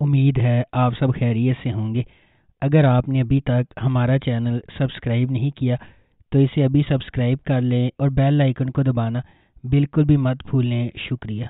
امید ہے آپ سب خیریت سے ہوں گے۔ اگر آپ نے ابھی تک ہمارا چینل سبسکرائب نہیں کیا تو اسے ابھی سبسکرائب کر لیں اور بیل آئیکن کو دبانا بالکل بھی مت بھولیں۔ شکریہ۔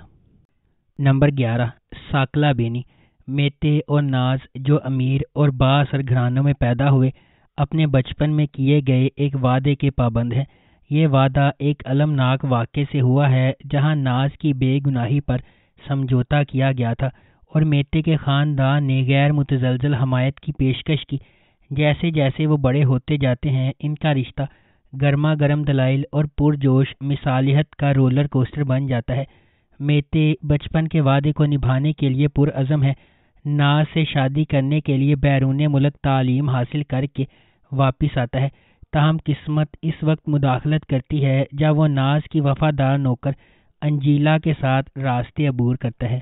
نمبر 11، ساکلا بینی۔ میتے اور ناز جو امیر اور با اثر گھرانوں میں پیدا ہوئے، اپنے بچپن میں کیے گئے ایک وعدے کے پابند ہیں۔ یہ وعدہ ایک المناک واقعے سے ہوا ہے جہاں ناز کی بے گناہی پر سمجھوتا کیا گیا تھا اور میتے کے خاندان نے غیر متزلزل حمایت کی پیشکش کی۔ جیسے جیسے وہ بڑے ہوتے جاتے ہیں، ان کا رشتہ گرما گرم دلائل اور پرجوش مصالحت کا رولر کوسٹر بن جاتا ہے۔ میتے بچپن کے وعدے کو نبھانے کے لیے پرعزم ہے۔ ناز سے شادی کرنے کے لیے بیرون ملک تعلیم حاصل کر کے واپس آتا ہے، تاہم قسمت اس وقت مداخلت کرتی ہے جب وہ ناز کی وفادار نوکر انجیلا کے ساتھ راستے عبور کرتا ہے۔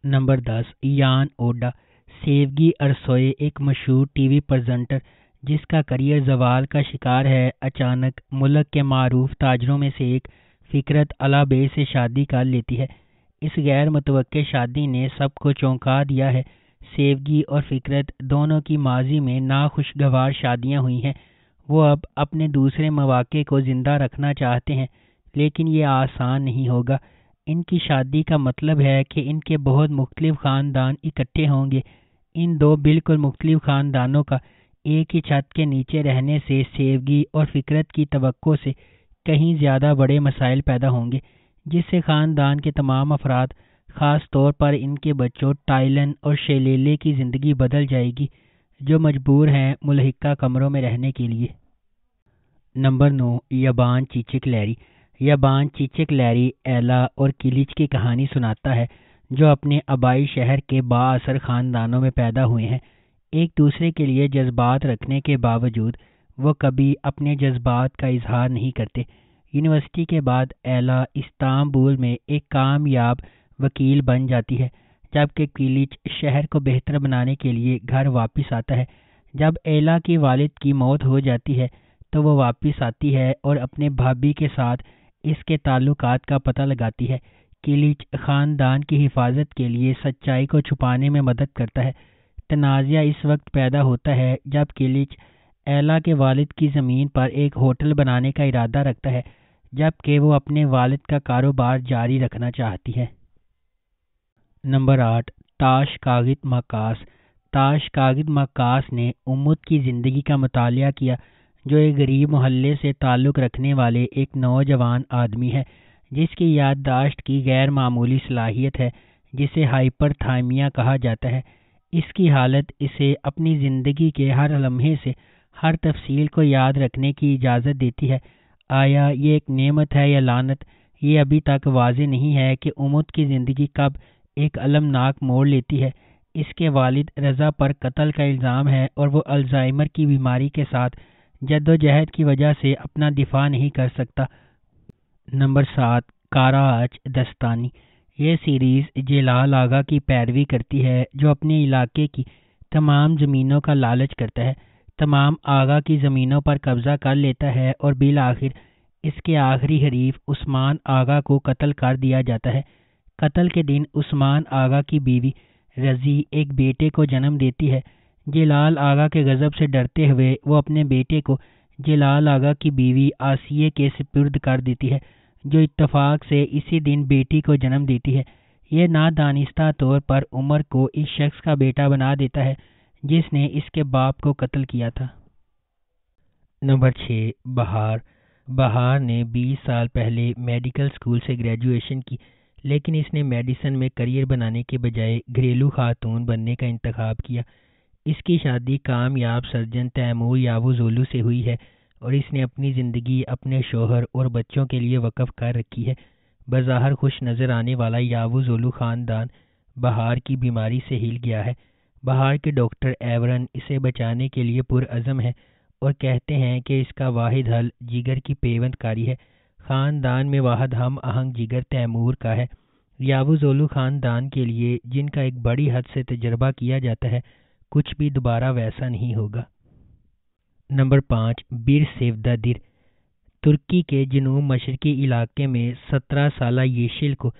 نمبر 10، یان اوڈا۔ سیوگی ارسوئے ایک مشہور ٹی وی پریزنٹر جس کا کریئر زوال کا شکار ہے، اچانک ملک کے معروف تاجروں میں سے ایک فکرت اللہ بے سے شادی کر لیتی ہے۔ اس غیر متوقع شادی نے سب کو چونکا دیا ہے۔ سیوگی اور فکرت دونوں کی ماضی میں ناخوشگوار شادیاں ہوئی ہیں۔ وہ اب اپنے دوسرے مواقع کو زندہ رکھنا چاہتے ہیں، لیکن یہ آسان نہیں ہوگا۔ ان کی شادی کا مطلب ہے کہ ان کے بہت مختلف خاندان اکٹھے ہوں گے۔ ان دو بالکل مختلف خاندانوں کا ایک ہی چھت کے نیچے رہنے سے سیوگی اور فکرت کی توقع سے کہیں زیادہ بڑے مسائل پیدا ہوں گے، جس سے خاندان کے تمام افراد، خاص طور پر ان کے بچوں ٹائلن اور شیلیلے کی زندگی بدل جائے گی، جو مجبور ہیں ملحقہ کمروں میں رہنے کے لیے۔ Number 9، Yaban Cicekleri. Yaban Cicekleri ایلا اور کلیچ کی کہانی سناتا ہے، جو اپنے آبائی شہر کے با اثر خاندانوں میں پیدا ہوئے ہیں۔ ایک دوسرے کے لیے جذبات رکھنے کے باوجود وہ کبھی اپنے جذبات کا اظہار نہیں کرتے۔ یونیورسٹی کے بعد ایلا استنبول میں ایک کامیاب وکیل بن جاتی ہے، جبکہ کلیچ شہر کو بہتر بنانے کے لیے گھر واپس آتا ہے۔ جب ایلا کی والد کی موت ہو جاتی ہے تو وہ واپس آتی ہے اور اپنے بھابھی کے ساتھ اس کے تعلقات کا پتہ لگاتی ہے۔ کلیچ خاندان کی حفاظت کے لیے سچائی کو چھپانے میں مدد کرتا ہے۔ تنازعہ اس وقت پیدا ہوتا ہے جب کلیچ ایلا کے والد کی زمین پر ایک ہوٹل بنانے کا ارادہ رکھتا ہے، جبکہ وہ اپنے والد کا کاروبار جاری رکھنا چاہتی ہے۔ نمبر 8، تاش کاغت ماکاس۔ تاش کاغت ماکاس نے امت کی زندگی کا مطالعہ کیا، جو ایک غریب محلے سے تعلق رکھنے والے ایک نوجوان آدمی ہے جس کی یادداشت کی غیر معمولی صلاحیت ہے، جسے ہائپر تھائمیا کہا جاتا ہے۔ اس کی حالت اسے اپنی زندگی کے ہر لمحے سے ہر تفصیل کو یاد رکھنے کی اجازت دیتی ہے۔ آیا یہ ایک نعمت ہے یا لعنت؟ یہ ابھی تک واضح نہیں ہے کہ امت کی زندگی کب ایک المناک موڑ لیتی ہے۔ اس کے والد رضا پر قتل کا الزام ہے اور وہ الزائمر کی بیماری کے ساتھ جدوجہد کی وجہ سے اپنا دفاع نہیں کر سکتا۔ نمبر 7، کاراچ دستانی۔ یہ سیریز جلال آغا کی پیروی کرتی ہے، جو اپنے علاقے کی تمام زمینوں کا لالچ کرتا ہے، تمام آغا کی زمینوں پر قبضہ کر لیتا ہے اور بالآخر اس کے آخری حریف عثمان آغا کو قتل کر دیا جاتا ہے۔ قتل کے دن عثمان آغا کی بیوی رضی ایک بیٹے کو جنم دیتی ہے۔ جلال آغا کے غضب سے ڈرتے ہوئے وہ اپنے بیٹے کو جلال آغا کی بیوی آسیے کے سپرد کر دیتی ہے، جو اتفاق سے اسی دن بیٹی کو جنم دیتی ہے۔ یہ نادانستہ طور پر عمر کو اس شخص کا بیٹا بنا دیتا ہے جس نے اس کے باپ کو قتل کیا تھا۔ نمبر 6، بہار۔ بہار نے 20 سال پہلے میڈیکل سکول سے گریجویشن کی، لیکن اس نے میڈیسن میں کریئر بنانے کے بجائے گھریلو خاتون بننے کا انتخاب کیا۔ اس کی شادی کامیاب سرجن تیمور یاوزولو سے ہوئی ہے اور اس نے اپنی زندگی اپنے شوہر اور بچوں کے لیے وقف کر رکھی ہے۔ بظاہر خوش نظر آنے والا یاوزولو خاندان بہار کی بیماری سے ہل گیا ہے۔ بہار کے ڈاکٹر ایورن اسے بچانے کے لیے پرعزم ہے اور کہتے ہیں کہ اس کا واحد حل جگر کی پیوند کاری ہے۔ خاندان میں واحد ہم آہنگ جگر تیمور کا ہے۔ یاوزولو خاندان کے لیے، جن کا ایک بڑی حد سے تجربہ کیا جاتا ہے، کچھ بھی دوبارہ ویسا نہیں ہوگا۔ نمبر 5، بیر سیودادر۔ ترکی کے جنوب مشرقی علاقے میں 17 سالہ یشل کو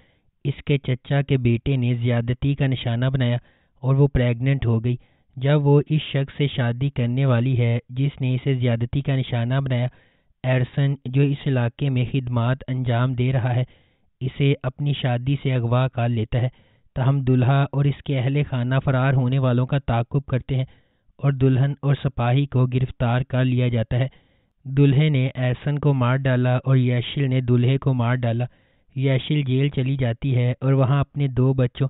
اس کے چچا کے بیٹے نے زیادتی کا نشانہ بنایا اور وہ پریگننٹ ہو گئی۔ جب وہ اس شخص سے شادی کرنے والی ہے جس نے اسے زیادتی کا نشانہ بنایا، ایرسن جو اس علاقے میں خدمات انجام دے رہا ہے اسے اپنی شادی سے اغوا کر لیتا ہے۔ تاہم دلہا اور اس کے اہل خانہ فرار ہونے والوں کا تعاقب کرتے ہیں اور دلہن اور سپاہی کو گرفتار کر لیا جاتا ہے۔ دلہے نے ایرسن کو مار ڈالا اور ییشل نے دلہے کو مار ڈالا۔ ییشل جیل چلی جاتی ہے اور وہاں اپنے 2 بچوں،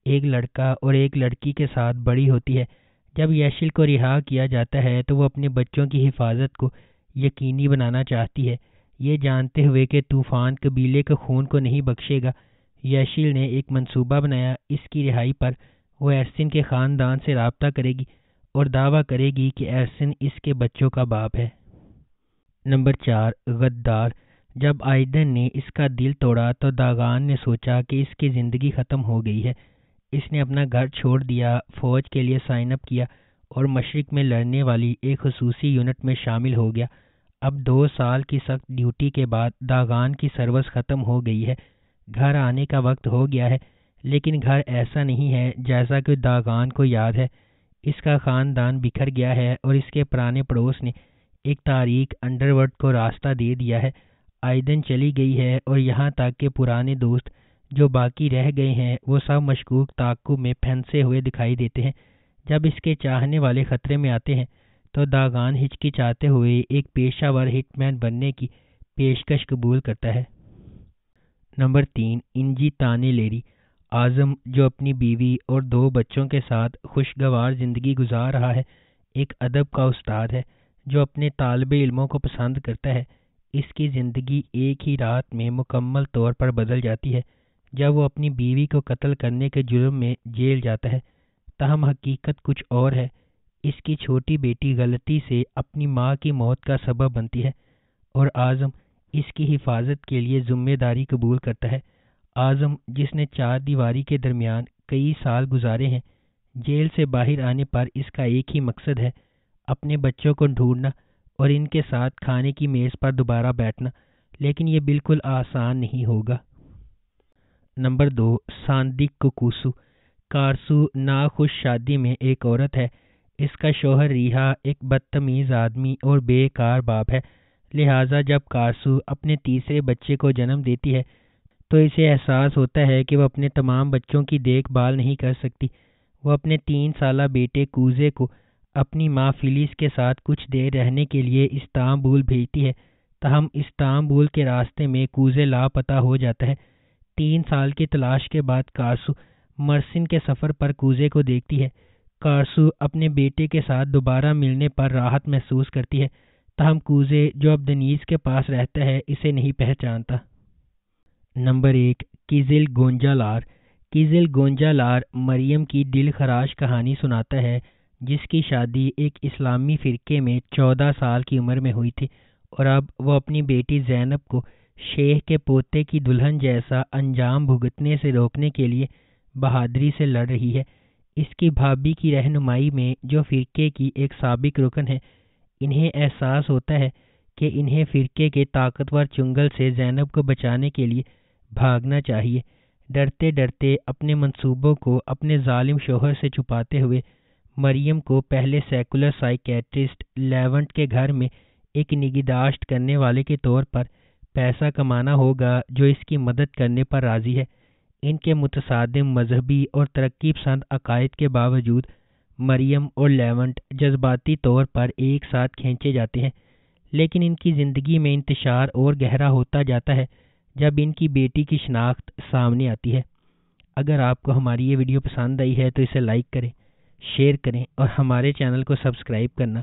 ایک لڑکا اور ایک لڑکی کے ساتھ بڑی ہوتی ہے۔ جب ییشل کو رہا کیا جاتا ہے تو وہ اپنے بچوں کی حفاظت کو یقینی بنانا چاہتی ہے، یہ جانتے ہوئے کہ طوفان قبیلے کے خون کو نہیں بخشے گا۔ ییشل نے ایک منصوبہ بنایا، اس کی رہائی پر وہ ایرسن کے خاندان سے رابطہ کرے گی اور دعویٰ کرے گی کہ ایرسن اس کے بچوں کا باپ ہے۔ نمبر 4، غدار۔ جب آئیدن نے اس کا دل توڑا تو داغان نے سوچا کہ اس کی زندگی ختم ہو گئی ہے۔ اس نے اپنا گھر چھوڑ دیا، فوج کے لیے سائن اپ کیا اور مشرق میں لڑنے والی ایک خصوصی یونٹ میں شامل ہو گیا۔ اب 2 سال کی سخت ڈیوٹی کے بعد داغان کی سروس ختم ہو گئی ہے، گھر آنے کا وقت ہو گیا ہے، لیکن گھر ایسا نہیں ہے جیسا کہ داغان کو یاد ہے۔ اس کا خاندان بکھر گیا ہے اور اس کے پرانے پڑوس نے ایک تاریک انڈرورلڈ کو راستہ دے دیا ہے۔ آئیدن چلی گئی ہے اور یہاں تک کہ پرانے دوست جو باقی رہ گئے ہیں وہ سب مشکوک تعاقب میں پھنسے ہوئے دکھائی دیتے ہیں۔ جب اس کے چاہنے والے خطرے میں آتے ہیں تو داغان ہچکچاتے ہوئے ایک پیشہ ور ہٹ مین بننے کی پیشکش قبول کرتا ہے۔ نمبر 3، انجی تانے لیری۔ اعظم جو اپنی بیوی اور 2 بچوں کے ساتھ خوشگوار زندگی گزار رہا ہے، ایک ادب کا استاد ہے جو اپنے طالب علموں کو پسند کرتا ہے۔ اس کی زندگی ایک ہی رات میں مکمل طور پر بدل جاتی ہے جب وہ اپنی بیوی کو قتل کرنے کے جرم میں جیل جاتا ہے۔ تاہم حقیقت کچھ اور ہے۔ اس کی چھوٹی بیٹی غلطی سے اپنی ماں کی موت کا سبب بنتی ہے اور اعظم اس کی حفاظت کے لیے ذمہ داری قبول کرتا ہے۔ اعظم جس نے 4 دیواری کے درمیان کئی سال گزارے ہیں، جیل سے باہر آنے پر اس کا ایک ہی مقصد ہے، اپنے بچوں کو ڈھونڈنا اور ان کے ساتھ کھانے کی میز پر دوبارہ بیٹھنا، لیکن یہ بالکل آسان نہیں ہوگا۔ نمبر 2، ساندک کوکوسو۔ کارسو ناخوش شادی میں ایک عورت ہے۔ اس کا شوہر ریہا ایک بدتمیز آدمی اور بے کار باپ ہے، لہٰذا جب کارسو اپنے تیسرے بچے کو جنم دیتی ہے تو اسے احساس ہوتا ہے کہ وہ اپنے تمام بچوں کی دیکھ بھال نہیں کر سکتی۔ وہ اپنے 3 سالہ بیٹے کوزے کو اپنی ماں فیلس کے ساتھ کچھ دیر رہنے کے لیے استنبول بھیجتی ہے، تاہم استنبول کے راستے میں کوزے لاپتہ ہو جاتا ہے۔ 3 سال کی تلاش کے بعد کارسو مرسن کے سفر پر کوزے کو دیکھتی ہے۔ کارسو اپنے بیٹے کے ساتھ دوبارہ ملنے پر راحت محسوس کرتی ہے، تاہم کوزے جو اب دنیز کے پاس رہتا ہے اسے نہیں پہچانتا۔ نمبر 1، کیزل گونجالار۔ کیزل گونجالار مریم کی دل خراش کہانی سناتا ہے جس کی شادی ایک اسلامی فرقے میں 14 سال کی عمر میں ہوئی تھی اور اب وہ اپنی بیٹی زینب کو شیخ کے پوتے کی دلہن جیسا انجام بھگتنے سے روکنے کے لیے بہادری سے لڑ رہی ہے۔ اس کی بھابھی کی رہنمائی میں جو فرقے کی ایک سابق رکن ہے، انہیں احساس ہوتا ہے کہ انہیں فرقے کے طاقتور چنگل سے زینب کو بچانے کے لیے بھاگنا چاہیے۔ ڈرتے ڈرتے اپنے منصوبوں کو اپنے ظالم شوہر سے چھپاتے ہوئے مریم کو پہلے سیکولر سائیکیٹرسٹ لیونٹ کے گھر میں ایک نگہداشت کرنے والے کے طور پر پیسہ کمانا ہوگا جو اس کی مدد کرنے پر راضی ہے۔ ان کے متصادم مذہبی اور ترقی پسند عقائد کے باوجود مریم اور لیونٹ جذباتی طور پر ایک ساتھ کھینچے جاتے ہیں، لیکن ان کی زندگی میں انتشار اور گہرا ہوتا جاتا ہے جب ان کی بیٹی کی شناخت سامنے آتی ہے۔ اگر آپ کو ہماری یہ ویڈیو پسند آئی ہے تو اسے لائک کریں، شیئر کریں اور ہمارے چینل کو سبسکرائب کرنا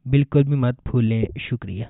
بالکل بھی مت بھولیں۔ شکریہ۔